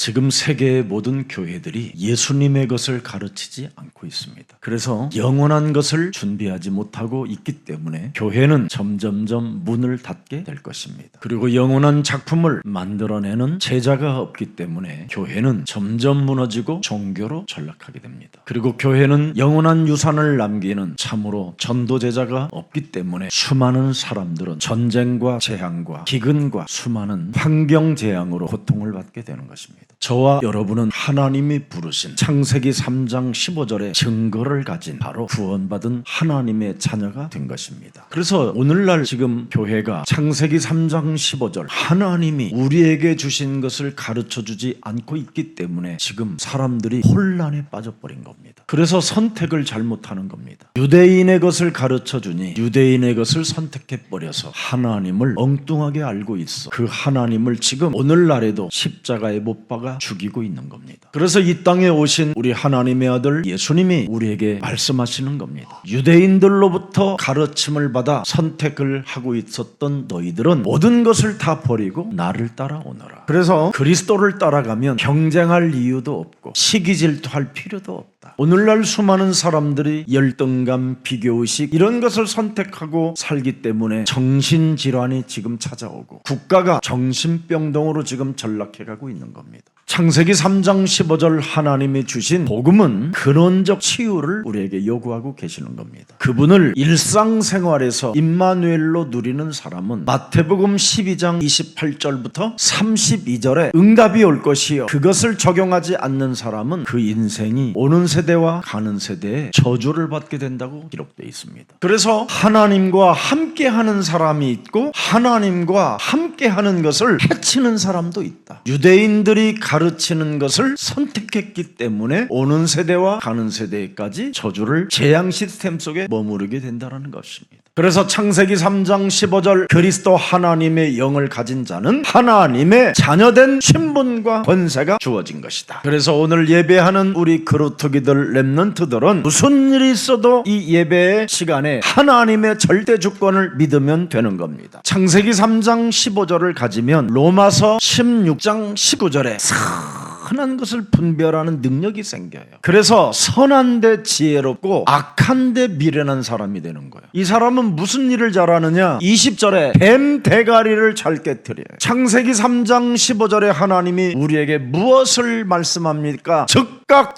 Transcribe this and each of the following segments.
지금 세계의 모든 교회들이 예수님의 것을 가르치지 않고 있습니다. 그래서 영원한 것을 준비하지 못하고 있기 때문에 교회는 점점점 문을 닫게 될 것입니다. 그리고 영원한 작품을 만들어내는 제자가 없기 때문에 교회는 점점 무너지고 종교로 전락하게 됩니다. 그리고 교회는 영원한 유산을 남기는 참으로 전도제자가 없기 때문에 수많은 사람들은 전쟁과 재앙과 기근과 수많은 환경재앙으로 고통을 받게 되는 것입니다. 저와 여러분은 하나님이 부르신 창세기 3장 15절의 증거를 가진 바로 구원받은 하나님의 자녀가 된 것입니다. 그래서 오늘날 지금 교회가 창세기 3장 15절 하나님이 우리에게 주신 것을 가르쳐주지 않고 있기 때문에 지금 사람들이 혼란에 빠져버린 겁니다. 그래서 선택을 잘못하는 겁니다. 유대인의 것을 가르쳐주니 유대인의 것을 선택해버려서 하나님을 엉뚱하게 알고 있어 그 하나님을 지금 오늘날에도 십자가에 못 박아 죽이고 있는 겁니다. 그래서 이 땅에 오신 우리 하나님의 아들 예수님이 우리에게 말씀하시는 겁니다. 유대인들로부터 가르침을 받아 선택을 하고 있었던 너희들은 모든 것을 다 버리고 나를 따라오너라. 그래서 그리스도를 따라가면 경쟁할 이유도 없고 시기 질투할 필요도 없다. 오늘날 수많은 사람들이 열등감, 비교의식 이런 것을 선택하고 살기 때문에 정신질환이 지금 찾아오고 국가가 정신병동으로 지금 전락해가고 있는 겁니다. 창세기 3장 15절 하나님이 주신 복음은 근원적 치유를 우리에게 요구하고 계시는 겁니다. 그분을 일상생활에서 임마누엘로 누리는 사람은 마태복음 12장 28절부터 32절에 응답이 올 것이요 그것을 적용하지 않는 사람은 그 인생이 오는 세대와 가는 세대에 저주를 받게 된다고 기록되어 있습니다. 그래서 하나님과 함께하는 사람이 있고 하나님과 함께하는 것을 해치는 사람도 있다. 유대인들이 가르치는 것을 선택했기 때문에 오는 세대와 가는 세대까지 저주를 재앙 시스템 속에 머무르게 된다는 것입니다. 그래서 창세기 3장 15절 그리스도 하나님의 영을 가진 자는 하나님의 자녀된 신분과 권세가 주어진 것이다. 그래서 오늘 예배하는 우리 그루터기들 렘넌트들은 무슨 일이 있어도 이 예배의 시간에 하나님의 절대 주권을 믿으면 되는 겁니다. 창세기 3장 15절을 가지면 로마서 16장 19절에 선한 것을 분별하는 능력이 생겨요. 그래서 선한데 지혜롭고 악한데 미련한 사람이 되는 거예요. 이 사람은 무슨 일을 잘하느냐? 20절에 뱀 대가리를 잘 깨트려요. 창세기 3장 15절에 하나님이 우리에게 무엇을 말씀합니까? 즉각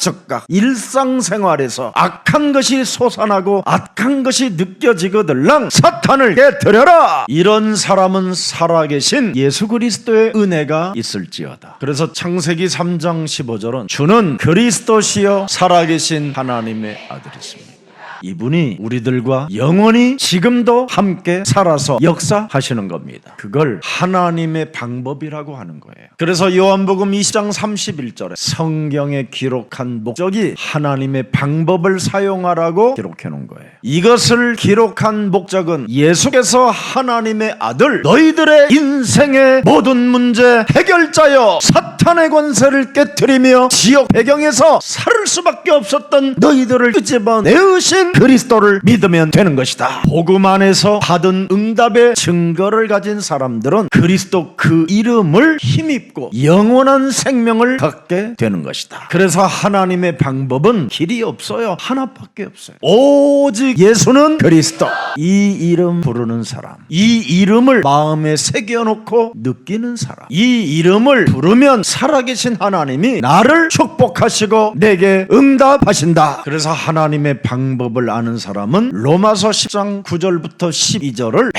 일상생활에서 악한 것이 솟아나고 악한 것이 느껴지거들랑 사탄을 깨트려라. 이런 사람은 살아계신 예수 그리스도의 은혜가 있을지어다. 그래서 창세기 3장 15절은 주는 그리스도시요 살아계신 하나님의 아들이십니다. 이분이 우리들과 영원히 지금도 함께 살아서 역사하시는 겁니다. 그걸 하나님의 방법이라고 하는 거예요. 그래서 요한복음 20장 31절에 성경에 기록한 목적이 하나님의 방법을 사용하라고 기록해 놓은 거예요. 이것을 기록한 목적은 예수께서 하나님의 아들 너희들의 인생의 모든 문제 해결자여 사탄의 권세를 깨트리며 지옥 배경에서 살 수밖에 없었던 너희들을 끄집어내으신 그리스도를 믿으면 되는 것이다. 복음 안에서 받은 응답의 증거를 가진 사람들은 그리스도 그 이름을 힘입고 영원한 생명을 갖게 되는 것이다. 그래서 하나님의 방법은 길이 없어요. 하나밖에 없어요. 오직 예수는 그리스도. 이 이름 부르는 사람, 이 이름을 마음에 새겨놓고 느끼는 사람, 이 이름을 부르면 살아계신 하나님이 나를 축복하시고 내게 응답하신다. 그래서 하나님의 방법을 아는 사람은 로마서 10장 9절부터 12절을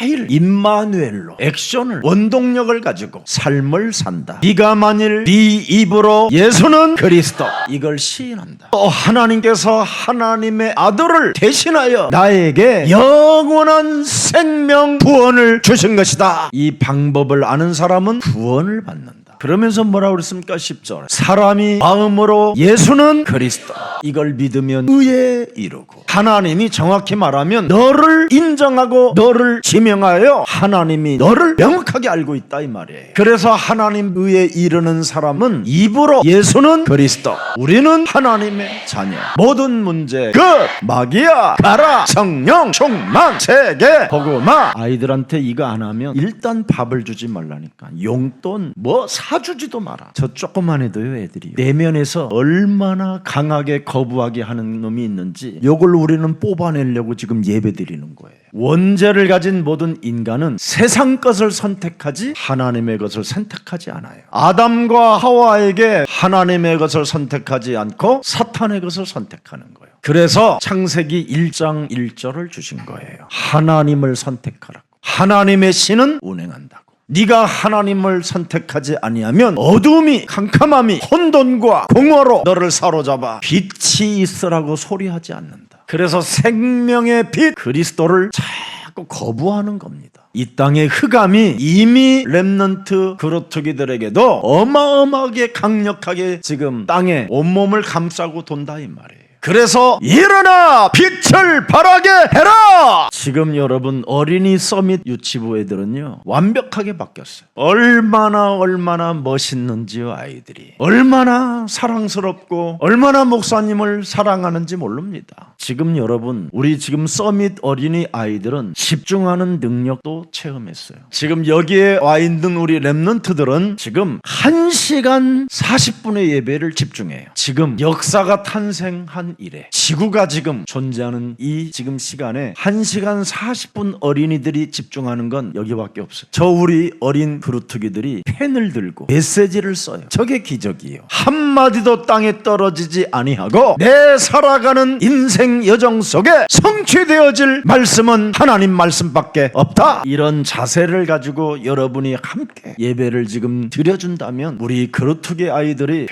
매일 임마누엘로 액션을 원동력을 가지고 삶을 산다. 네가 만일 네 입으로 예수는 그리스도 이걸 시인한다. 또 하나님께서 하나님의 아들을 대신하여 나에게 영원한 생명 구원을 주신 것이다. 이 방법을 아는 사람은 구원을 받는다. 그러면서 뭐라고 그랬습니까? 10절 사람이 마음으로 예수는 그리스도 이걸 믿으면 의에 이르고 하나님이 정확히 말하면 너를 인정하고 너를 지명하여 하나님이 너를 명확하게 알고 있다 이 말이에요. 그래서 하나님 의에 이르는 사람은 입으로 예수는 그리스도 우리는 하나님의 자녀 모든 문제 끝 마귀야 가라 성령 충만 세계 복음화 아이들한테 이거 안 하면 일단 밥을 주지 말라니까 용돈 뭐 봐주지도 마라. 저 조금만 해도요, 애들이 내면에서 얼마나 강하게 거부하게 하는 놈이 있는지 요걸 우리는 뽑아내려고 지금 예배드리는 거예요. 원죄를 가진 모든 인간은 세상 것을 선택하지 하나님의 것을 선택하지 않아요. 아담과 하와에게 하나님의 것을 선택하지 않고 사탄의 것을 선택하는 거예요. 그래서 창세기 1장 1절을 주신 거예요. 하나님을 선택하라고. 하나님의 신은 운행한다고. 네가 하나님을 선택하지 아니하면 어둠이, 캄캄함이, 혼돈과 공허로 너를 사로잡아 빛이 있으라고 소리하지 않는다. 그래서 생명의 빛 그리스도를 자꾸 거부하는 겁니다. 이 땅의 흑암이 이미 렘넌트 그루터기들에게도 어마어마하게 강력하게 지금 땅에 온몸을 감싸고 돈다 이 말이에요. 그래서 일어나 빛을 발하게 해라. 지금 여러분 어린이 서밋 유치부 애들은요 완벽하게 바뀌었어요. 얼마나 멋있는지요. 아이들이 얼마나 사랑스럽고 얼마나 목사님을 사랑하는지 모릅니다. 지금 여러분 우리 지금 서밋 어린이 아이들은 집중하는 능력도 체험했어요. 지금 여기에 와 있는 우리 렘넌트들은 지금 1시간 40분의 예배를 집중해요. 지금 역사가 탄생한 이래 지구가 지금 존재하는 이 지금 시간에 1시간 40분 어린이들이 집중하는 건 여기밖에 없어요. 저 우리 어린 그루터기들이 펜을 들고 메시지를 써요. 저게 기적이에요. 한마디도 땅에 떨어지지 아니하고 내 살아가는 인생 여정 속에 성취되어질 말씀은 하나님 말씀밖에 없다. 이런 자세를 가지고 여러분이 함께 예배를 지금 드려준다면 우리 그루터기 아이들이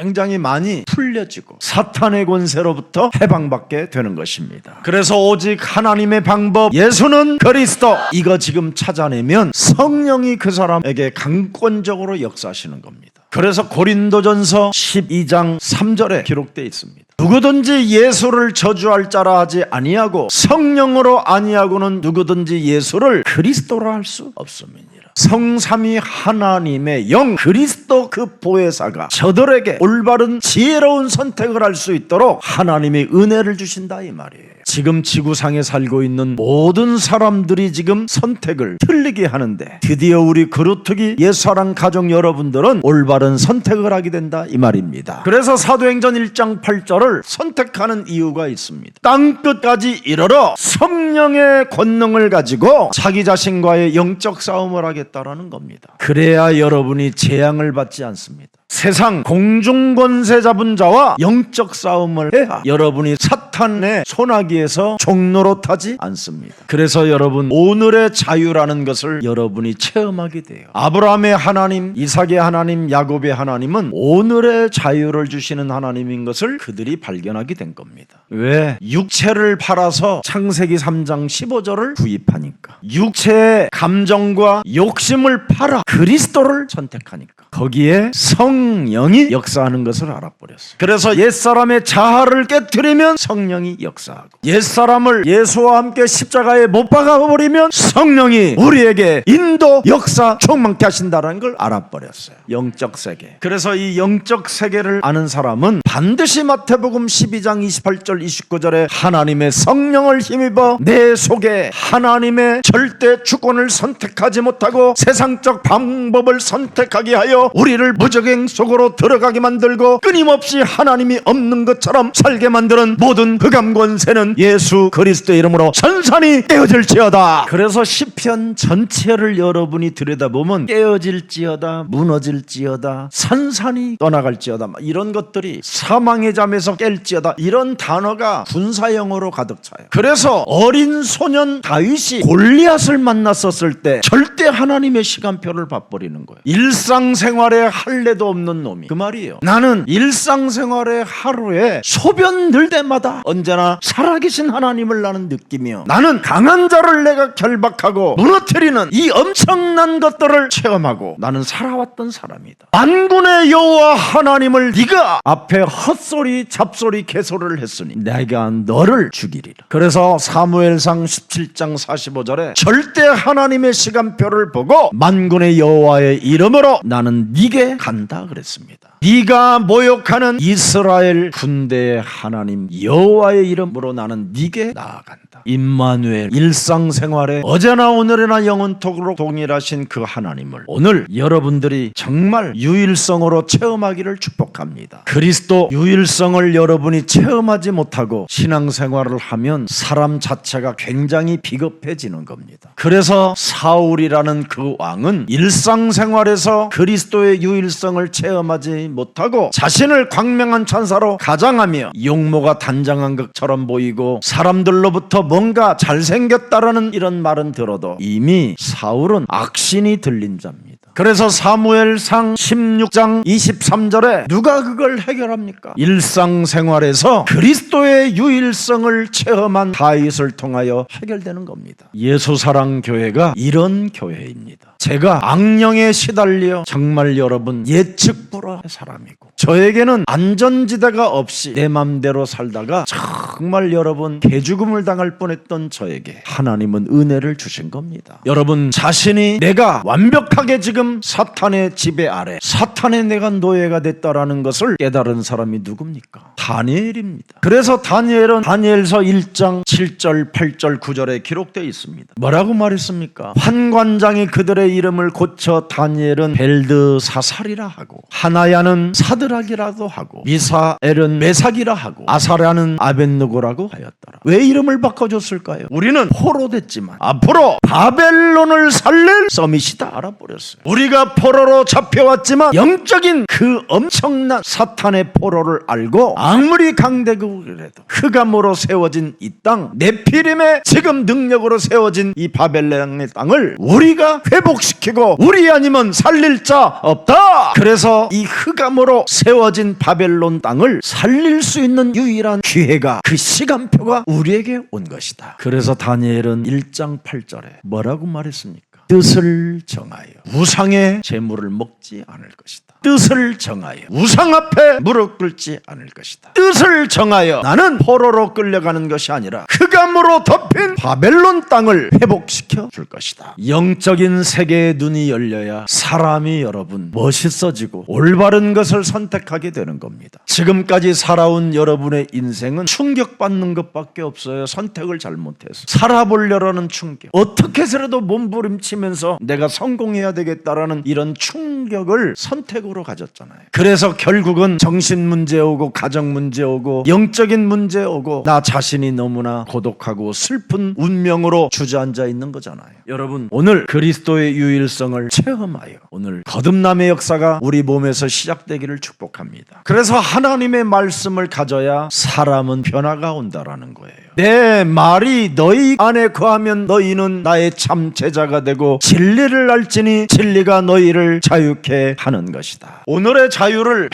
굉장히 많이 풀려지고 사탄의 권세로부터 해방받게 되는 것입니다. 그래서 오직 하나님의 방법 예수는 그리스도 이거 지금 찾아내면 성령이 그 사람에게 강권적으로 역사하시는 겁니다. 그래서 고린도전서 12장 3절에 기록되어 있습니다. 누구든지 예수를 저주할 자라 하지 아니하고 성령으로 아니하고는 누구든지 예수를 그리스도라 할 수 없음이니라. 성삼위 하나님의 영 그리스도 그 보혜사가 저들에게 올바른 지혜로운 선택을 할 수 있도록 하나님의 은혜를 주신다 이 말이에요. 지금 지구상에 살고 있는 모든 사람들이 지금 선택을 틀리게 하는데 드디어 우리 그루터기 옛사랑 가족 여러분들은 올바른 선택을 하게 된다 이 말입니다. 그래서 사도행전 1장 8절을 선택하는 이유가 있습니다. 땅끝까지 이르러 성령의 권능을 가지고 자기 자신과의 영적 싸움을 하겠다라는 겁니다. 그래야 여러분이 재앙을 받지 않습니다. 세상 공중권세 잡은 자와 영적 싸움을 해야 여러분이 사탄의 소나기에서 종로로 타지 않습니다. 그래서 여러분 오늘의 자유라는 것을 여러분이 체험하게 돼요. 아브라함의 하나님, 이삭의 하나님, 야곱의 하나님은 오늘의 자유를 주시는 하나님인 것을 그들이 발견하게 된 겁니다. 왜? 육체를 팔아서 창세기 3장 15절을 구입하니까. 육체의 감정과 욕심을 팔아 그리스도를 선택하니까. 거기에 성령이 역사하는 것을 알아버렸어요. 그래서 옛사람의 자아를 깨트리면 성령이 역사하고 옛사람을 예수와 함께 십자가에 못 박아버리면 성령이 우리에게 인도, 역사, 충만케 하신다는 걸 알아버렸어요. 영적 세계. 그래서 이 영적 세계를 아는 사람은 반드시 마태복음 12장 28절 29절에 하나님의 성령을 힘입어 내 속에 하나님의 절대 주권을 선택하지 못하고 세상적 방법을 선택하게 하여 우리를 무적행 속으로 들어가게 만들고 끊임없이 하나님이 없는 것처럼 살게 만드는 모든 흑암 권세는 예수 그리스도의 이름으로 선산이 깨어질지어다. 그래서 시편 전체를 여러분이 들여다보면 깨어질지어다, 무너질지어다, 산산이 떠나갈지어다 이런 것들이 사망의 잠에서 깰지어다 이런 단어가 군사영어로 가득 차요. 그래서 어린 소년 다윗이 골리앗을 만났었을 때 절대 하나님의 시간표를 봐버리는 거예요. 일상생활에 할례도 없는 놈이 그 말이에요. 나는 일상생활의 하루에 소변 늘 때마다 언제나 살아계신 하나님을 나는 느끼며 나는 강한 자를 내가 결박하고 무너뜨리는 이 엄청난 것들을 체험하고 나는 살아왔던 사람이다. 만군의 여호와 하나님을 네가 앞에 헛소리 잡소리 개소리를 했으니 내가 너를 죽이리라. 그래서 사무엘상 17장 45절에 절대 하나님의 시간표를 보고 만군의 여호와의 이름으로 나는 나는 네게 간다 그랬습니다. 네가 모욕하는 이스라엘 군대의 하나님 여호와의 이름으로 나는 네게 나아간다. 임마누엘, 일상생활에 어제나 오늘이나 영원토록 동일하신 그 하나님을 오늘 여러분들이 정말 유일성으로 체험하기를 축복합니다. 그리스도 유일성을 여러분이 체험하지 못하고 신앙생활을 하면 사람 자체가 굉장히 비겁해지는 겁니다. 그래서 사울이라는 그 왕은 일상생활에서 그리스도의 유일성을 체험하지 못하고 자신을 광명한 천사로 가장하며 용모가 단장한 것처럼 보이고 사람들로부터 뭔가 잘생겼다라는 이런 말은 들어도 이미 사울은 악신이 들린 자입니다. 그래서 사무엘상 16장 23절에 누가 그걸 해결합니까? 일상생활에서 그리스도의 유일성을 체험한 다윗을 통하여 해결되는 겁니다. 예수사랑교회가 이런 교회입니다. 제가 악령에 시달려 정말 여러분 예측불허의 사람이고 저에게는 안전지대가 없이 내 맘대로 살다가 정말 여러분 개죽음을 당할 뻔했던 저에게 하나님은 은혜를 주신 겁니다. 여러분 자신이 내가 완벽하게 지금 사탄의 지배 아래 사탄의 내가 노예가 됐다라는 것을 깨달은 사람이 누굽니까? 다니엘입니다. 그래서 다니엘은 다니엘서 1장 7절 8절 9절에 기록되어 있습니다. 뭐라고 말했습니까? 환관장이 그들의 이름을 고쳐 다니엘은 벨드사살이라 하고 하나야는 사드락이라도 하고 미사엘은 메삭이라 하고 아사랴는 아벳느고라고 하였더라. 왜 이름을 바꿔줬을까요? 우리는 포로됐지만 앞으로 바벨론을 살릴 서밋이다 알아버렸어요. 우리가 포로로 잡혀왔지만 영적인 그 엄청난 사탄의 포로를 알고 아무리 강대국이라도 흑암으로 세워진 이 땅 네피림의 지금 능력으로 세워진 이 바벨론의 땅을 우리가 회복시키고 우리 아니면 살릴 자 없다. 그래서 이 흑암으로 세워진 바벨론 땅을 살릴 수 있는 유일한 기회가 그 시간표가 우리에게 온 것이다. 그래서 다니엘은 1장 8절에 뭐라고 말했습니까? 뜻을 정하여 우상의 재물을 먹지 않을 것이다. 뜻을 정하여 우상 앞에 무릎 꿇지 않을 것이다. 뜻을 정하여 나는 포로로 끌려가는 것이 아니라 흑암으로 덮인 바벨론 땅을 회복시켜 줄 것이다. 영적인 세계의 눈이 열려야 사람이 여러분 멋있어지고 올바른 것을 선택하게 되는 겁니다. 지금까지 살아온 여러분의 인생은 충격받는 것밖에 없어요. 선택을 잘못해서 살아보려는 충격, 어떻게 해서라도 몸부림치면서 내가 성공해야 되겠다라는 이런 충격을 선택으로 가졌잖아요. 그래서 결국은 정신 문제 오고 가정 문제 오고 영적인 문제 오고 나 자신이 너무나 고독하고 슬픈 운명으로 주저앉아 있는 거잖아요. 여러분 오늘 그리스도의 유일성을 체험하여 오늘 거듭남의 역사가 우리 몸에서 시작되기를 축복합니다. 그래서 하나님의 말씀을 가져야 사람은 변화가 온다라는 거예요. 내 말이 너희 안에 거하면 너희는 나의 참 제자가 되고 진리를 알지니 진리가 너희를 자유케 하는 것이다. 오늘의 자유를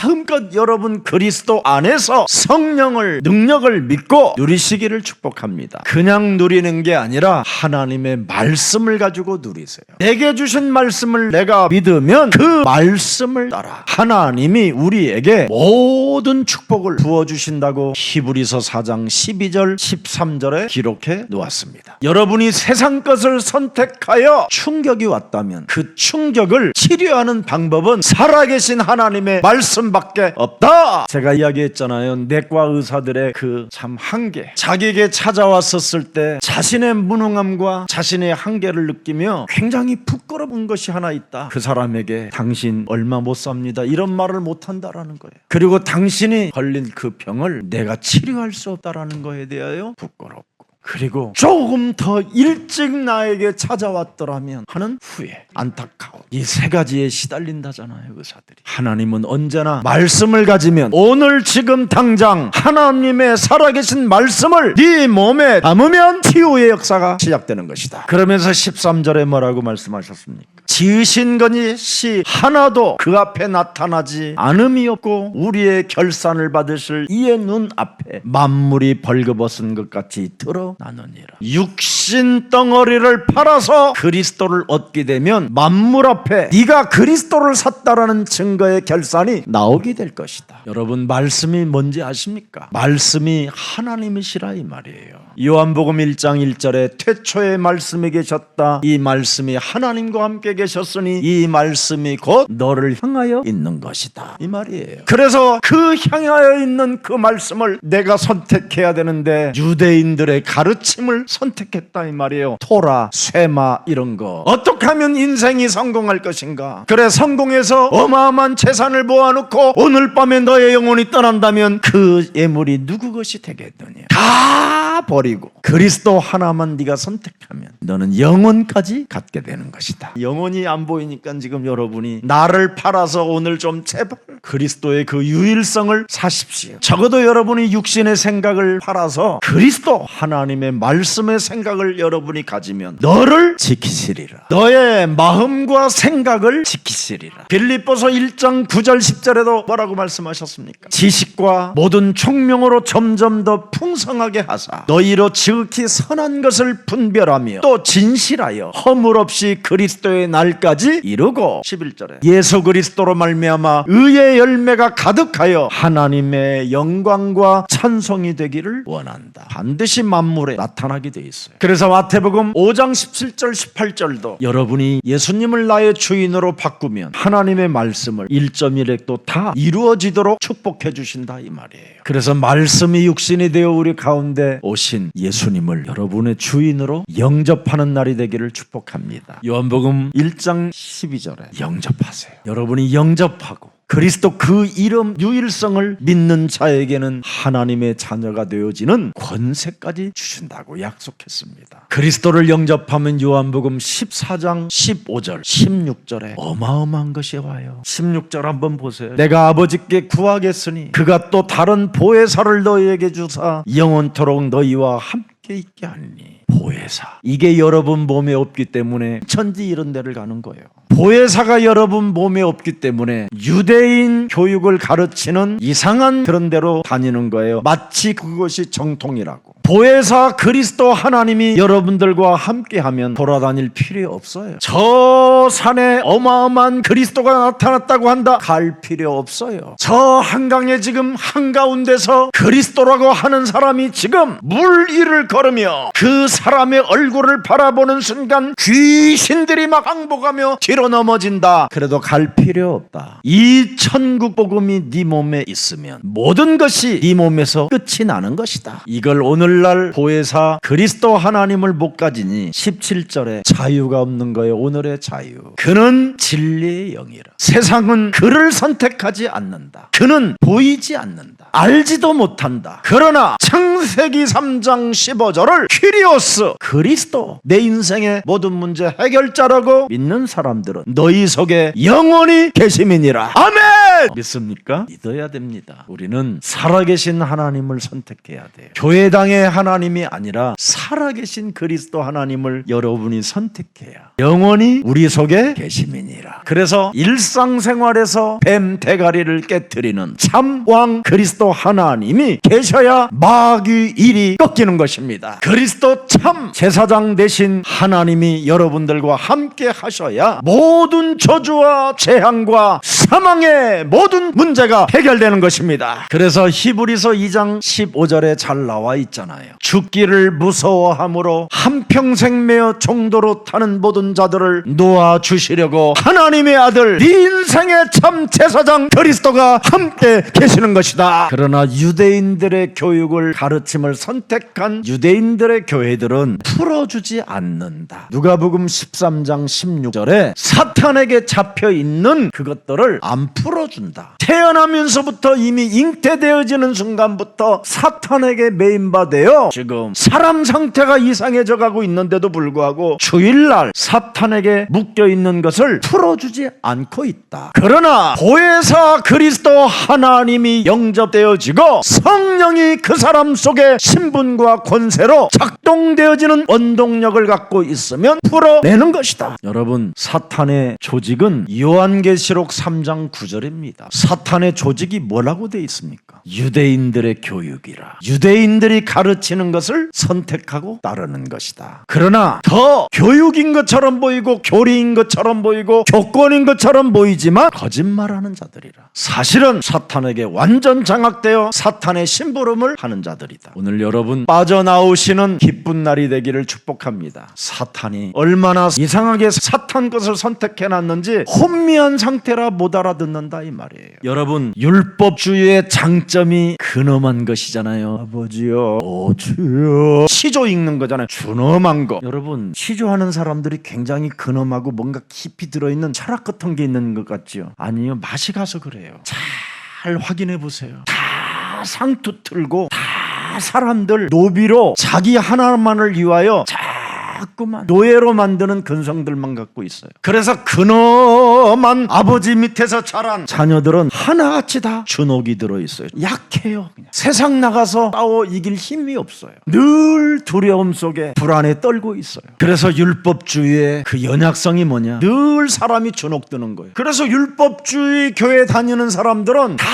마음껏 여러분 그리스도 안에서 성령을 능력을 믿고 누리시기를 축복합니다. 그냥 누리는 게 아니라 하나님의 말씀을 가지고 누리세요. 내게 주신 말씀을 내가 믿으면 그 말씀을 따라 하나님이 우리에게 모든 축복을 부어주신다고 히브리서 4장 12절 13절에 기록해 놓았습니다. 여러분이 세상 것을 선택하여 충격이 왔다면 그 충격을 치료하는 방법은 살아계신 하나님의 말씀밖에 없다. 제가 이야기했잖아요. 내과 의사들의 그 참 한계, 자기에게 찾아왔었을 때 자신의 무능함과 자신의 한계를 느끼며 굉장히 부끄러운 것이 하나 있다. 그 사람에게 당신 얼마 못 삽니다 이런 말을 못한다라는 거예요. 그리고 당신이 걸린 그 병을 내가 치료할 수 없다라는 거에 대하여 부끄럽고, 그리고 조금 더 일찍 나에게 찾아왔더라면 하는 후회, 안타까움, 이 세 가지에 시달린다잖아요. 의사들이. 하나님은 언제나 말씀을 가지면 오늘 지금 당장 하나님의 살아계신 말씀을 네 몸에 담으면 치유의 역사가 시작되는 것이다. 그러면서 13절에 뭐라고 말씀하셨습니까? 지으신 것이 하나도 그 앞에 나타나지 않음이 없고 우리의 결산을 받으실 이의 눈 앞에 만물이 벌거벗은 것 같이 드러나느니라. 육신 덩어리를 팔아서 그리스도를 얻게 되면 만물 앞에 네가 그리스도를 샀다라는 증거의 결산이 나오게 될 것이다. 여러분 말씀이 뭔지 아십니까? 말씀이 하나님이시라 이 말이에요. 요한복음 1장 1절에 태초에 말씀이 계셨다. 이 말씀이 하나님과 함께 계셨으니 이 말씀이 곧 너를 향하여 있는 것이다, 이 말이에요. 그래서 그 향하여 있는 그 말씀을 내가 선택해야 되는데 유대인들의 가르침을 선택했다, 이 말이에요. 토라, 쇠마 이런 거. 어떻게 하면 인생이 성공할 것인가? 그래, 성공해서 어마어마한 재산을 모아놓고 오늘 밤에 너의 영혼이 떠난다면 그 예물이 누구 것이 되겠느냐? 다 버리고 그리스도 하나만 네가 선택하면 너는 영혼까지 갖게 되는 것이다. 영혼이 안 보이니까 지금 여러분이 나를 팔아서 오늘 좀 제발 그리스도의 그 유일성을 사십시오. 적어도 여러분이 육신의 생각을 팔아서 그리스도 하나님의 말씀의 생각을 여러분이 가지면 너를 지키시리라. 너의 마음과 생각을 지키시리라. 빌립보서 1장 9절 10절에도 뭐라고 말씀하셨습니까? 지식과 모든 총명으로 점점 더 풍성하게 하사 너희로 지극히 선한 것을 분별하며 또 진실하여 허물 없이 그리스도의 날까지 이루고 11절에 예수 그리스도로 말미암아 의의 열매가 가득하여 하나님의 영광과 찬송이 되기를 원한다. 반드시 만물에 나타나게 돼 있어요. 그래서 마태복음 5장 17절 18절도 여러분이 예수님을 나의 주인으로 바꾸면 하나님의 말씀을 1.1획도 다 이루어지도록 축복해 주신다, 이 말이에요. 그래서 말씀이 육신이 되어 우리 가운데 오신 예수님을 여러분의 주인으로 영접하는 날이 되기를 축복합니다. 요한복음 1장 12절에 영접하세요. 여러분이 영접하고 그리스도 그 이름 유일성을 믿는 자에게는 하나님의 자녀가 되어지는 권세까지 주신다고 약속했습니다. 그리스도를 영접하면 요한복음 14장 15절 16절에 어마어마한 것이 와요. 16절 한번 보세요. 내가 아버지께 구하겠으니 그가 또 다른 보혜사를 너희에게 주사 영원토록 너희와 함께 있게 하리니. 보혜사, 이게 여러분 몸에 없기 때문에 천지 이런 데를 가는 거예요. 보혜사가 여러분 몸에 없기 때문에 유대인 교육을 가르치는 이상한 그런 데로 다니는 거예요. 마치 그것이 정통이라고. 보혜사 그리스도 하나님이 여러분들과 함께하면 돌아다닐 필요 없어요. 저 산에 어마어마한 그리스도가 나타났다고 한다, 갈 필요 없어요. 저 한강에 지금 한가운데서 그리스도라고 하는 사람이 지금 물 위를 걸으며 그 사람의 얼굴을 바라보는 순간 귀신들이 막 항복하며 뒤로 넘어진다. 그래도 갈 필요 없다. 이 천국 복음이 네 몸에 있으면 모든 것이 네 몸에서 끝이 나는 것이다. 이걸 오늘날 보혜사 그리스도 하나님을 못 가지니 17절에 자유가 없는 거예요. 오늘의 자유. 그는 진리의 영이라. 세상은 그를 선택하지 않는다. 그는 보이지 않는다. 알지도 못한다. 그러나 창세기 3장 15절을 퀴리오스 그리스도 내 인생의 모든 문제 해결자라고 믿는 사람들은 너희 속에 영원히 계심이니라. 아멘! 믿습니까? 믿어야 됩니다. 우리는 살아계신 하나님을 선택해야 돼요. 교회당의 하나님이 아니라 살아계신 그리스도 하나님을 여러분이 선택해야 영원히 우리 속에 계심이니라. 그래서 일상생활에서 뱀 대가리를 깨트리는 참왕 그리스도 하나님이 계셔야 마귀 일이 꺾이는 것입니다. 그리스도 참 제사장 되신 하나님이 여러분들과 함께 하셔야 모든 저주와 재앙과 사망의 모든 문제가 해결되는 것입니다. 그래서 히브리서 2장 15절에 잘 나와 있잖아요. 죽기를 무서워함으로 한평생 매어 종도로 타는 모든 자들을 놓아주시려고 하나님의 아들 네 인생의 참 제사장 그리스도가 함께 계시는 것이다. 그러나 유대인들의 교육을 가르침을 선택한 유대인들의 교회들은 풀어주지 않는다. 누가복음 13장 16절에 사탄에게 잡혀있는 그것들을 안 풀어준다. 태어나면서부터 이미 잉태되어지는 순간부터 사탄에게 매인바되어 지금 사람 상태가 이상해져 가고 있는데도 불구하고 주일날 사탄에게 묶여있는 것을 풀어주지 않고 있다. 그러나 보혜사 그리스도 하나님이 영접되어지고 성령이 그 사람 속에 신분과 권세로 작동되어지는 원동력을 갖고 있으면 풀어내는 것이다. 여러분, 사탄의 조직은 요한계시록 3장 9절입니다. 있습니다. 사탄의 조직이 뭐라고 돼 있습니까? 유대인들의 교육이라. 유대인들이 가르치는 것을 선택하고 따르는 것이다. 그러나 더 교육인 것처럼 보이고 교리인 것처럼 보이고 교권인 것처럼 보이지만 거짓말하는 자들이라. 사실은 사탄에게 완전 장악되어 사탄의 심부름을 하는 자들이다. 오늘 여러분 빠져나오시는 기쁜 날이 되기를 축복합니다. 사탄이 얼마나 이상하게 사탄 것을 선택해놨는지 혼미한 상태라 못 알아듣는다 이 말이에요. 여러분 율법주의의 장점이 근엄한 것이잖아요. 아버지요, 주여. 시조 읽는 거잖아요. 준엄한 거. 여러분 시조하는 사람들이 굉장히 근엄하고 뭔가 깊이 들어있는 철학 같은 게 있는 것 같지요? 아니요, 맛이 가서 그래요. 잘 확인해 보세요. 다 상투 틀고 다 사람들 노비로 자기 하나만을 위하여 자꾸만 노예로 만드는 근성들만 갖고 있어요. 그래서 근엄한 아버지 밑에서 자란 자녀들은 하나같이 다 주눅이 들어있어요. 약해요. 그냥. 세상 나가서 싸워 이길 힘이 없어요. 늘 두려움 속에 불안에 떨고 있어요. 그래서 율법주의의 그 연약성이 뭐냐? 늘 사람이 주눅드는 거예요. 그래서 율법주의 교회 다니는 사람들은 다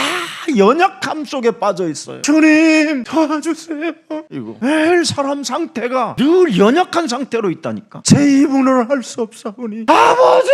연약함 속에 빠져 있어요. 주님 도와주세요. 이거 매일 사람 상태가 늘 연약한 상태로 있다니까. 제 입으로는 할 수 없사오니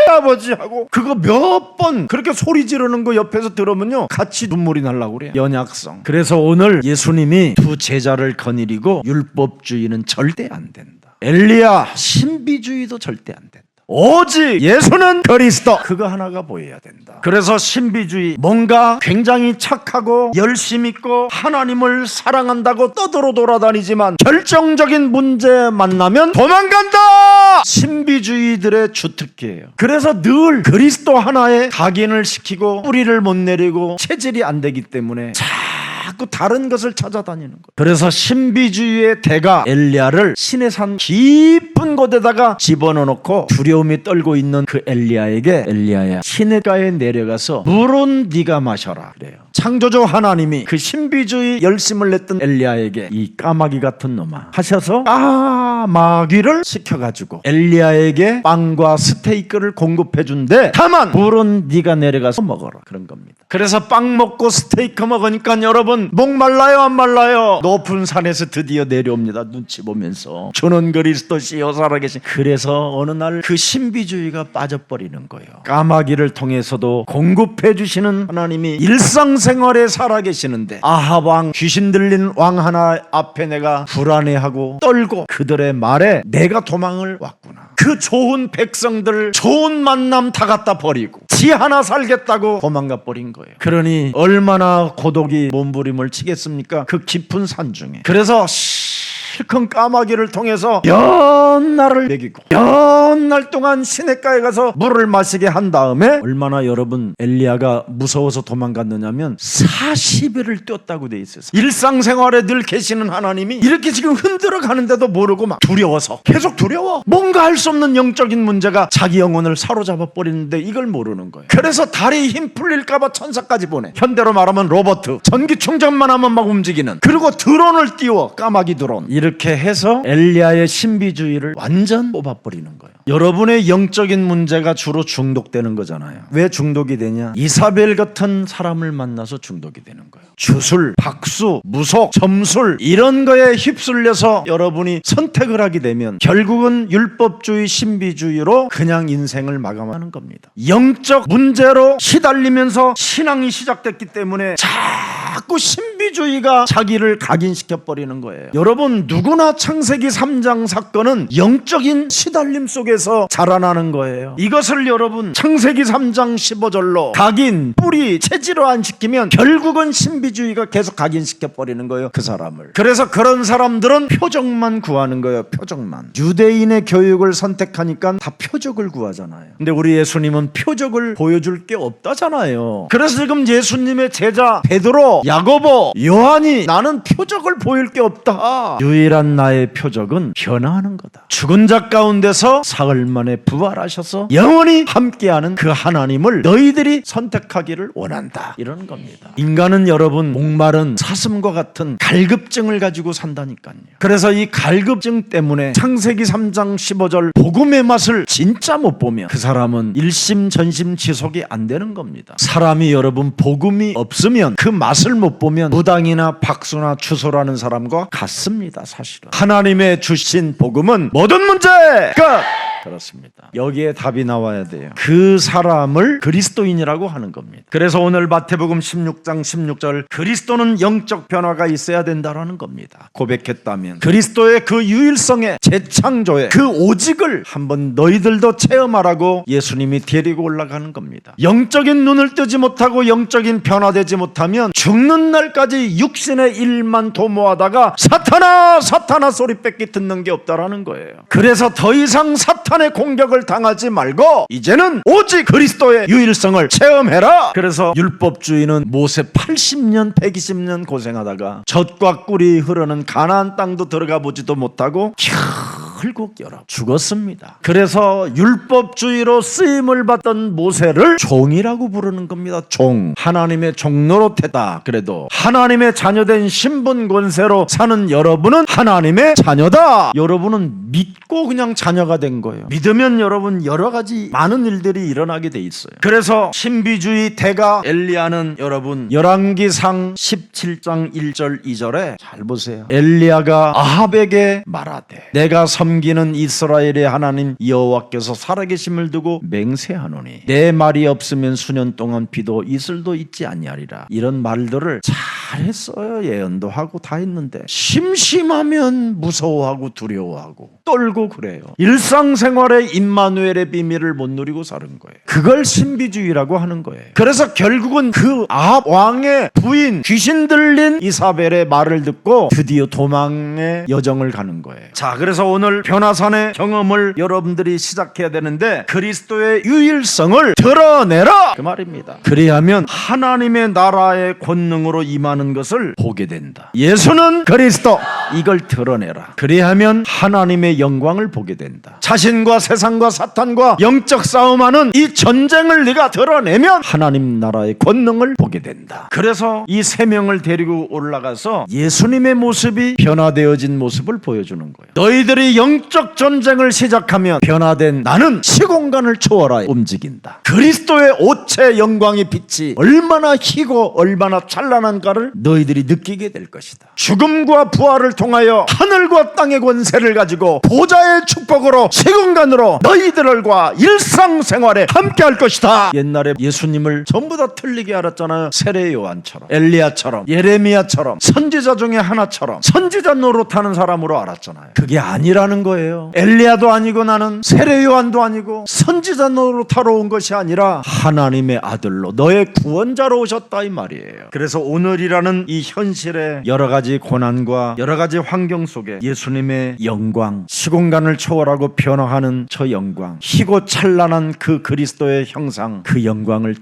아버지 하고 그거 몇 번 그렇게 소리 지르는 거 옆에서 들으면요 같이 눈물이 날라고 그래요. 연약성. 그래서 오늘 예수님이 두 제자를 거느리고 율법주의는 절대 안 된다. 엘리야 신비주의도 절대 안 된다. 오직 예수는 그리스도, 그거 하나가 보여야 된다. 그래서 신비주의, 뭔가 굉장히 착하고 열심 있고 하나님을 사랑한다고 떠들어 돌아다니지만 결정적인 문제 만나면 도망간다. 신비주의들의 주특기예요. 그래서 늘 그리스도 하나에 각인을 시키고 뿌리를 못 내리고 체질이 안 되기 때문에 자꾸 다른 것을 찾아다니는 거예요. 그래서 신비주의의 대가 엘리야를 신의 산 깊은 곳에다가 집어넣고 두려움이 떨고 있는 그 엘리야에게, 엘리야야 시냇가에 내려가서 물은 네가 마셔라 그래요. 창조주 하나님이 그 신비주의 열심을 냈던 엘리야에게 이 까마귀 같은 놈아 하셔서 까마귀를 시켜가지고 엘리야에게 빵과 스테이크를 공급해 준대. 다만 물은 네가 내려가서 먹어라 그런 겁니다. 그래서 빵 먹고 스테이크 먹으니까 여러분 목 말라요 안 말라요? 높은 산에서 드디어 내려옵니다. 눈치 보면서 주는 그리스도시여 살아계신. 그래서 어느 날 그 신비주의가 빠져버리는 거예요. 까마귀를 통해서도 공급해 주시는 하나님이 일상생활에 살아계시는데 아합 왕, 귀신 들린 왕 하나 앞에 내가 불안해하고 떨고 그들의 말에 내가 도망을 왔구나. 그 좋은 백성들 좋은 만남 다 갖다 버리고 지 하나 살겠다고 도망가 버린 거예요. 그러니 얼마나 고독이 몸부림을 치겠습니까? 그 깊은 산 중에. 그래서 실컷 까마귀를 통해서 연날을 먹이고 연날 동안 시냇가에 가서 물을 마시게 한 다음에 얼마나 여러분 엘리야가 무서워서 도망갔느냐면 40일을 뛰었다고 돼 있어요. 일상생활에 늘 계시는 하나님이 이렇게 지금 흔들어 가는데도 모르고 막 두려워서 계속 두려워. 뭔가 할 수 없는 영적인 문제가 자기 영혼을 사로잡아 버리는데 이걸 모르는 거예요. 그래서 다리에 힘 풀릴까봐 천사까지 보내. 현대로 말하면 로봇, 전기 충전만 하면 막 움직이는. 그리고 드론을 띄워, 까마귀 드론. 이렇게 해서 엘리야의 신비주의를 완전 뽑아버리는 거예요. 여러분의 영적인 문제가 주로 중독되는 거잖아요. 왜 중독이 되냐? 이사벨 같은 사람을 만나서 중독이 되는 거예요. 주술, 박수, 무속, 점술 이런 거에 휩쓸려서 여러분이 선택을 하게 되면 결국은 율법주의, 신비주의로 그냥 인생을 마감하는 겁니다. 영적 문제로 시달리면서 신앙이 시작됐기 때문에 자꾸 신비주의가 자기를 각인시켜버리는 거예요. 여러분 누구나 창세기 3장 사건은 영적인 시달림 속에서 자라나는 거예요. 이것을 여러분 창세기 3장 15절로 각인, 뿌리, 체질화시키면 결국은 신비주의가 계속 각인시켜버리는 거예요. 그 사람을. 그래서 그런 사람들은 표적만 구하는 거예요. 표적만. 유대인의 교육을 선택하니까 다 표적을 구하잖아요. 근데 우리 예수님은 표적을 보여줄 게 없다잖아요. 그래서 지금 예수님의 제자 베드로 베드로, 야고보, 요한이 나는 표적을 보일 게 없다. 유일한 나의 표적은 변화하는 거다. 죽은 자 가운데서 사흘 만에 부활하셔서 영원히 함께하는 그 하나님을 너희들이 선택하기를 원한다. 이런 겁니다. 인간은 여러분 목마른 사슴과 같은 갈급증을 가지고 산다니까요. 그래서 이 갈급증 때문에 창세기 3장 15절 복음의 맛을 진짜 못 보면 그 사람은 일심 전심 지속이 안 되는 겁니다. 사람이 여러분 복음이 없으면 그 맛을 못 보면 무당이나 박수나 주소라는 사람과 같습니다. 사실은 하나님의 주신 복음은 모든 문제 끝! 그렇습니다. 여기에 답이 나와야 돼요. 그 사람을 그리스도인이라고 하는 겁니다. 그래서 오늘 마태복음 16장 16절 그리스도는 영적 변화가 있어야 된다라는 겁니다. 고백했다면 그리스도의 그 유일성의 재창조의 그 오직을 한번 너희들도 체험하라고 예수님이 데리고 올라가는 겁니다. 영적인 눈을 뜨지 못하고 영적인 변화되지 못하면 죽는 날까지 육신의 일만 도모하다가 사탄아 사탄아 소리 뺏기 듣는 게 없다라는 거예요. 그래서 더 이상 사탄의 공격을 당하지 말고 이제는 오직 그리스도의 유일성을 체험해라. 그래서 율법주의는 모세 80년 120년 고생하다가 젖과 꿀이 흐르는 가나안 땅도 들어가 보지도 못하고 결국 죽었습니다. 그래서 율법주의로 쓰임을 받던 모세를 종이라고 부르는 겁니다. 종. 하나님의 종노릇했다. 그래도 하나님의 자녀된 신분 권세로 사는 여러분은 하나님의 자녀다. 여러분은 믿고 그냥 자녀가 된 거예요. 믿으면 여러분 여러 가지 많은 일들이 일어나게 돼 있어요. 그래서 신비주의 대가 엘리야는 여러분 열왕기상 17장 1절 2절에 잘 보세요. 엘리야가 아합에게 말하되 내가 섬기는 이스라엘의 하나님 여호와께서 살아계심을 두고 맹세하노니 내 말이 없으면 수년 동안 비도 이슬도 있지 아니하리라. 이런 말들을 잘했어요. 예언도 하고 다 했는데 심심하면 무서워하고 두려워하고 떨고 그래요. 일상생활의 임마누엘의 비밀을 못 누리고 사는 거예요. 그걸 신비주의라고 하는 거예요. 그래서 결국은 그 아합 왕의 부인 귀신 들린 이사벨의 말을 듣고 드디어 도망의 여정을 가는 거예요. 자, 그래서 오늘 변화산의 경험을 여러분들이 시작해야 되는데 그리스도의 유일성을 드러내라 그 말입니다. 그리하면 하나님의 나라의 권능으로 임하는 것을 보게 된다. 예수는 그리스도 이걸 드러내라. 그리하면 하나님의 영광을 보게 된다. 자신과 세상과 사탄과 영적 싸움하는 이 전쟁을 네가 드러내면 하나님 나라의 권능을 보게 된다. 그래서 이 세 명을 데리고 올라가서 예수님의 모습이 변화되어진 모습을 보여주는 거예요. 너희들이 영적 전쟁을 시작하면 변화된 나는 시공간을 초월하여 움직인다. 그리스도의 옷의 영광의 빛이 얼마나 희고 얼마나 찬란한가를 너희들이 느끼게 될 것이다. 죽음과 부활을 통하여 하늘과 땅의 권세를 가지고 보좌의 축복으로 시공간으로 너희들과 일상생활에 함께할 것이다. 옛날에 예수님을 전부 다 틀리게 알았잖아요. 세례 요한처럼 엘리야처럼 예레미야처럼 선지자 중에 하나처럼 선지자 노릇하는 사람으로 알았잖아요. 그게 아니라는 거예요. 엘리야도 아니고 나는 세례 요한도 아니고 선지자 노릇하러 온 것이 아니라 하나님의 아들로 너의 구원자로 오셨다 이 말이에요. 그래서 오늘이라는 이 현실의 여러 가지 고난과 여러 가지 환경 속에 예수님의 영광, 시공간을 초월하고 변화하는 저 영광, 희고 찬란한 그 그리스도의 형상, 그 영광을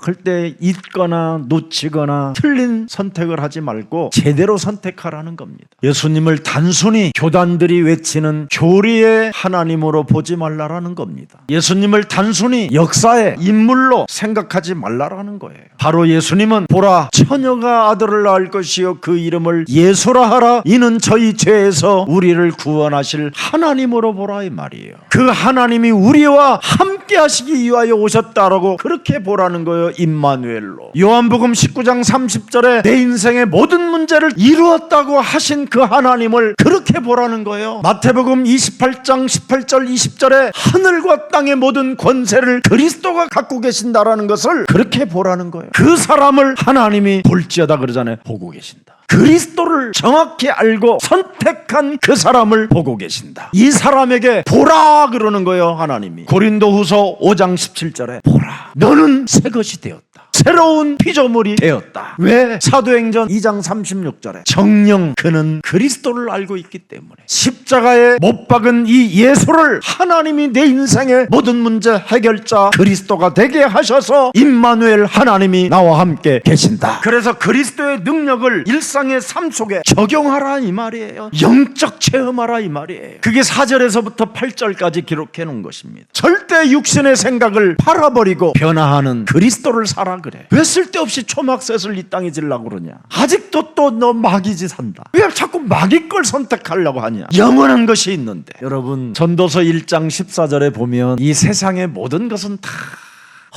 절대 잊거나 놓치거나 틀린 선택을 하지 말고 제대로 선택하라는 겁니다. 예수님을 단순히 교단들이 외치는 교리의 하나님으로 보지 말라라는 겁니다. 예수님을 단순히 역사의 인물로 생각하지 말라라는 거예요. 바로 예수님은 보라 처녀가 아들을 낳을 것이요 그 이름을 예수라 하라 이는 저희 죄에서 우리를 구원하실 하나님으로 보라 이 말이에요. 그 하나님이 우리와 함께 하시기 위하여 오셨다라고 그렇게 보라는 거예요. 임마누엘로. 요한복음 19장 30절에 내 인생의 모든 문제를 이루었다고 하신 그 하나님을 그렇게 보라는 거예요. 마태복음 28장 18절 20절에 하늘과 땅의 모든 권세를 그리스도가 갖고 계신다라는 것을 그렇게 보라는 거예요. 그 사람을 하나님이 볼지어다 그러잖아요. 보고 계신다. 그리스도를 정확히 알고 선택한 그 사람을 보고 계신다. 이 사람에게 보라 그러는 거예요. 하나님이 고린도후서 5장 17절에 보라 너는 새 것이 되었다. 새로운 피조물이 되었다. 왜? 사도행전 2장 36절에 정녕 그는 그리스도를 알고 있기 때문에 십자가에 못 박은 이 예수를 하나님이 내 인생의 모든 문제 해결자 그리스도가 되게 하셔서 임마누엘 하나님이 나와 함께 계신다. 그래서 그리스도의 능력을 일상의 삶 속에 적용하라 이 말이에요. 영적 체험하라 이 말이에요. 그게 4절에서부터 8절까지 기록해 놓은 것입니다. 절대 육신의 생각을 팔아버리고 변화하는 그리스도를 살아 그래. 왜 쓸데없이 초막셋을 이 땅에 지려고 그러냐? 아직도 또 너 마귀짓 한다. 왜 자꾸 마귀 걸 선택하려고 하냐? 영원한 것이 있는데. 여러분 전도서 1장 14절에 보면 이 세상의 모든 것은 다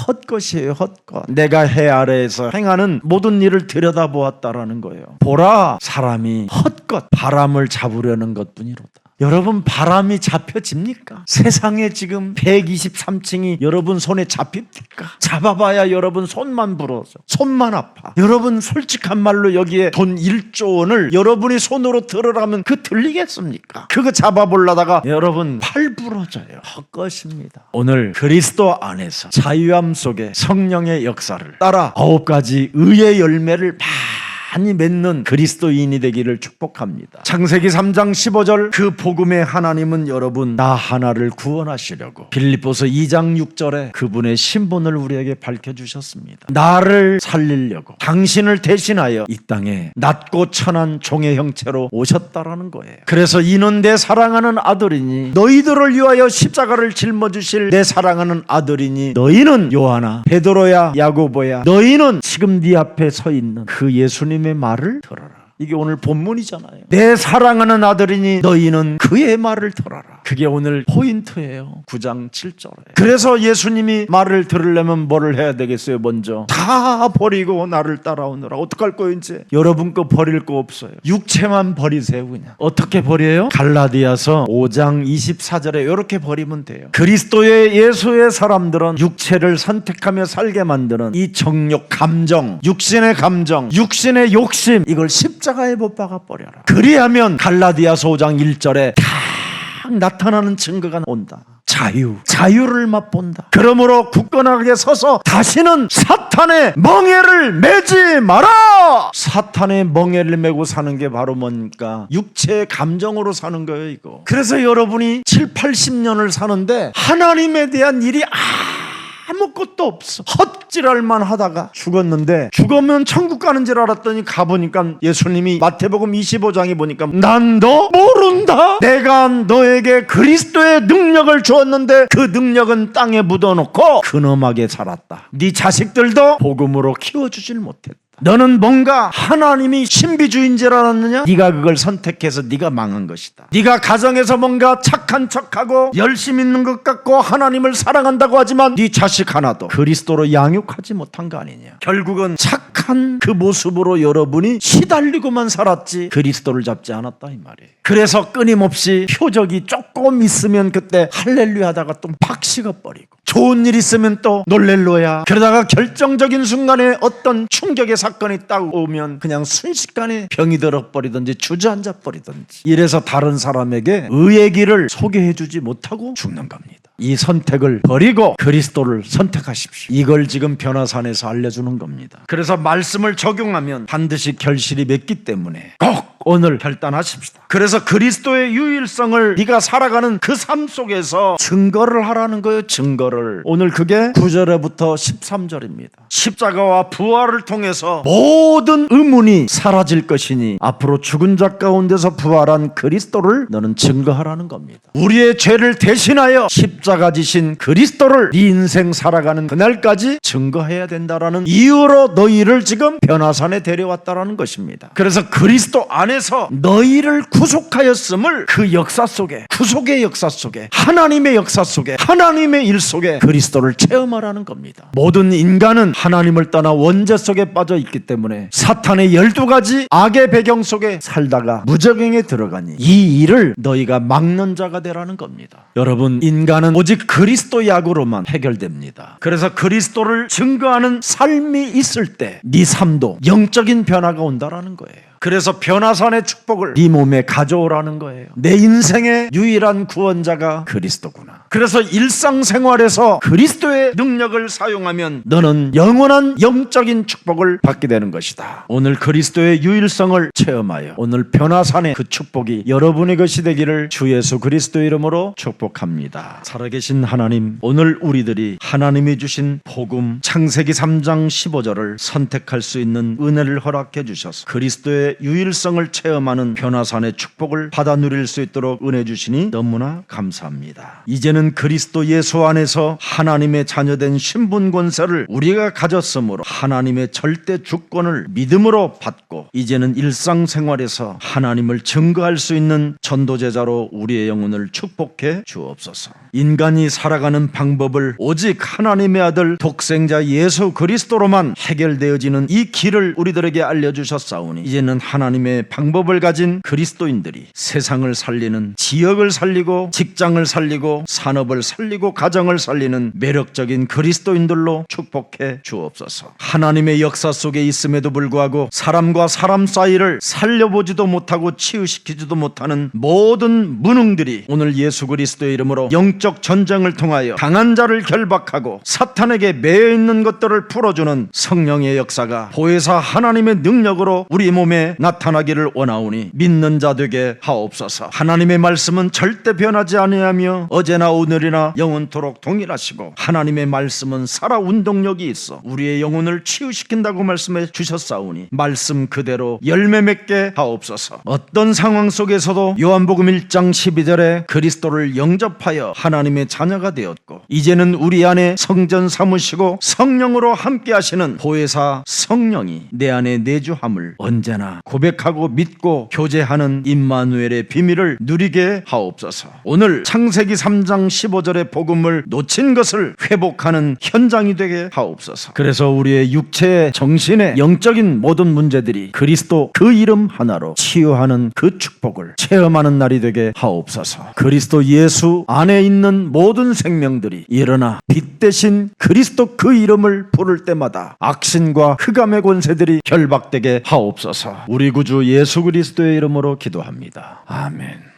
헛것이에요. 헛것. 내가 해 아래에서 행하는 모든 일을 들여다보았다라는 거예요. 보라 사람이 헛것 바람을 잡으려는 것뿐이로다. 여러분 바람이 잡혀집니까? 세상에 지금 123층이 여러분 손에 잡힙니까? 잡아봐야 여러분 손만 부러져. 손만 아파. 여러분 솔직한 말로 여기에 돈 1조 원을 여러분이 손으로 들으라면 그 들리겠습니까? 그거 잡아보려다가 여러분 팔 부러져요. 헛것입니다. 오늘 그리스도 안에서 자유함 속에 성령의 역사를 따라 9가지 의의 열매를 많이 맺는 그리스도인이 되기를 축복합니다. 창세기 3장 15절 그 복음의 하나님은 여러분 나 하나를 구원하시려고 빌립보서 2장 6절에 그분의 신분을 우리에게 밝혀주셨습니다. 나를 살리려고 당신을 대신하여 이 땅에 낮고 천한 종의 형체로 오셨다라는 거예요. 그래서 이는 내 사랑하는 아들이니 너희들을 위하여 십자가를 짊어지실 내 사랑하는 아들이니 너희는 요한아 베드로야 야고보야 너희는 지금 네 앞에 서 있는 그 예수님의 말을 들어라. 이게 오늘 본문이잖아요. 내 사랑하는 아들이니 너희는 그의 말을 들어라. 그게 오늘 포인트예요. 9장 7절에. 그래서 예수님이 말을 들으려면 뭐를 해야 되겠어요? 먼저 다 버리고 나를 따라오느라. 어떡할 거예요 이제? 여러분 거 버릴 거 없어요. 육체만 버리세요 그냥. 어떻게 버려요? 갈라디아서 5장 24절에 이렇게 버리면 돼요. 그리스도의 예수의 사람들은 육체를 선택하며 살게 만드는 이 정욕, 감정, 육신의 감정, 육신의 욕심 이걸 십자가에 못 박아 버려라. 그리하면 갈라디아서 5장 1절에 딱 나타나는 증거가 온다. 자유를 맛본다. 그러므로 굳건하게 서서 다시는 사탄의 멍에를 매지 마라. 사탄의 멍에를 메고 사는 게 바로 뭡니까? 육체의 감정으로 사는 거예요 이거. 그래서 여러분이 7, 80년을 사는데 하나님에 대한 일이 아무것도 없어. 헛질할만 하다가 죽었는데 죽으면 천국 가는 줄 알았더니 가보니까 예수님이 마태복음 25장에 보니까 난 너 모른다. 내가 너에게 그리스도의 능력을 주었는데 그 능력은 땅에 묻어놓고 근엄하게 살았다. 네 자식들도 복음으로 키워주질 못했다. 너는 뭔가 하나님이 신비주의인 줄 알았느냐? 네가 그걸 선택해서 네가 망한 것이다. 네가 가정에서 뭔가 착한 척하고 열심 있는 것 같고 하나님을 사랑한다고 하지만 네 자식 하나도 그리스도로 양육하지 못한 거 아니냐? 결국은 착한 그 모습으로 여러분이 시달리고만 살았지 그리스도를 잡지 않았다 이 말이에요. 그래서 끊임없이 표적이 조금 있으면 그때 할렐루야 하다가 또 팍 식어버리고 좋은 일 있으면 또 놀렐로야. 그러다가 결정적인 순간에 어떤 충격의 사건이 딱 오면 그냥 순식간에 병이 들어버리든지 주저앉아 버리든지 이래서 다른 사람에게 의의 길을 소개해주지 못하고 죽는 겁니다. 이 선택을 버리고 그리스도를 선택하십시오. 이걸 지금 변화산에서 알려주는 겁니다. 그래서 말씀을 적용하면 반드시 결실이 맺기 때문에 꼭 오늘 결단하십시다. 그래서 그리스도의 유일성을 네가 살아가는 그 삶 속에서 증거를 하라는 거예요. 증거를. 오늘 그게 9절부터 13절입니다. 십자가와 부활을 통해서 모든 의문이 사라질 것이니 앞으로 죽은 자 가운데서 부활한 그리스도를 너는 증거하라는 겁니다. 우리의 죄를 대신하여 십자가 지신 그리스도를 네 인생 살아가는 그날까지 증거해야 된다라는 이유로 너희를 지금 변화산에 데려왔다라는 것입니다. 그래서 그리스도 안에서 너희를 구속하였음을 그 역사 속에, 구속의 역사 속에, 하나님의 역사 속에, 하나님의 일 속에 그리스도를 체험하라는 겁니다. 모든 인간은 하나님을 떠나 원죄 속에 빠져 있기 때문에 사탄의 12가지 악의 배경 속에 살다가 무적행에 들어가니 이 일을 너희가 막는 자가 되라는 겁니다. 여러분, 인간은 오직 그리스도 약으로만 해결됩니다. 그래서 그리스도를 증거하는 삶이 있을 때 네 삶도 영적인 변화가 온다라는 거예요. 그래서 변화산의 축복을 네 몸에 가져오라는 거예요. 내 인생의 유일한 구원자가 그리스도구나. 그래서 일상생활에서 그리스도의 능력을 사용하면 너는 영원한 영적인 축복을 받게 되는 것이다. 오늘 그리스도의 유일성을 체험하여 오늘 변화산의 그 축복이 여러분의 것이 되기를 주 예수 그리스도의 이름으로 축복합니다. 살아계신 하나님, 오늘 우리들이 하나님이 주신 복음 창세기 3장 15절을 선택할 수 있는 은혜를 허락해 주셔서 그리스도의 유일성을 체험하는 변화산의 축복을 받아 누릴 수 있도록 은혜 주시니 너무나 감사합니다. 이제는 그리스도 예수 안에서 하나님의 자녀된 신분 권세를 우리가 가졌으므로 하나님의 절대 주권을 믿음으로 받고 이제는 일상생활에서 하나님을 증거할 수 있는 전도제자로 우리의 영혼을 축복해 주옵소서. 인간이 살아가는 방법을 오직 하나님의 아들 독생자 예수 그리스도로만 해결되어지는 이 길을 우리들에게 알려주셨사오니 이제는 하나님의 방법을 가진 그리스도인들이 세상을 살리는, 지역을 살리고 직장을 살리고 산업을 살리고 가정을 살리는 매력적인 그리스도인들로 축복해 주옵소서. 하나님의 역사 속에 있음에도 불구하고 사람과 사람 사이를 살려보지도 못하고 치유시키지도 못하는 모든 무능들이 오늘 예수 그리스도의 이름으로 영적 전쟁을 통하여 강한 자를 결박하고 사탄에게 매여 있는 것들을 풀어주는 성령의 역사가 보혜사 하나님의 능력으로 우리 몸에 나타나기를 원하오니 믿는 자 되게 하옵소서. 하나님의 말씀은 절대 변하지 아니하며 어제나 오늘이나 영원토록 동일하시고 하나님의 말씀은 살아 운동력이 있어 우리의 영혼을 치유시킨다고 말씀해 주셨사오니 말씀 그대로 열매 맺게 하옵소서. 어떤 상황 속에서도 요한복음 1장 12절에 그리스도를 영접하여 하나님의 자녀가 되었고 이제는 우리 안에 성전 삼으시고 성령으로 함께 하시는 보혜사 성령이 내 안에 내주함을 언제나 고백하고 믿고 교제하는 임마누엘의 비밀을 누리게 하옵소서. 오늘 창세기 3장 15절의 복음을 놓친 것을 회복하는 현장이 되게 하옵소서. 그래서 우리의 육체의 정신의 영적인 모든 문제들이 그리스도 그 이름 하나로 치유하는 그 축복을 체험하는 날이 되게 하옵소서. 그리스도 예수 안에 있는 모든 생명들이 일어나 빛 대신 그리스도 그 이름을 부를 때마다 악신과 흑암의 권세들이 결박되게 하옵소서. 우리 구주 예수 그리스도의 이름으로 기도합니다. 아멘.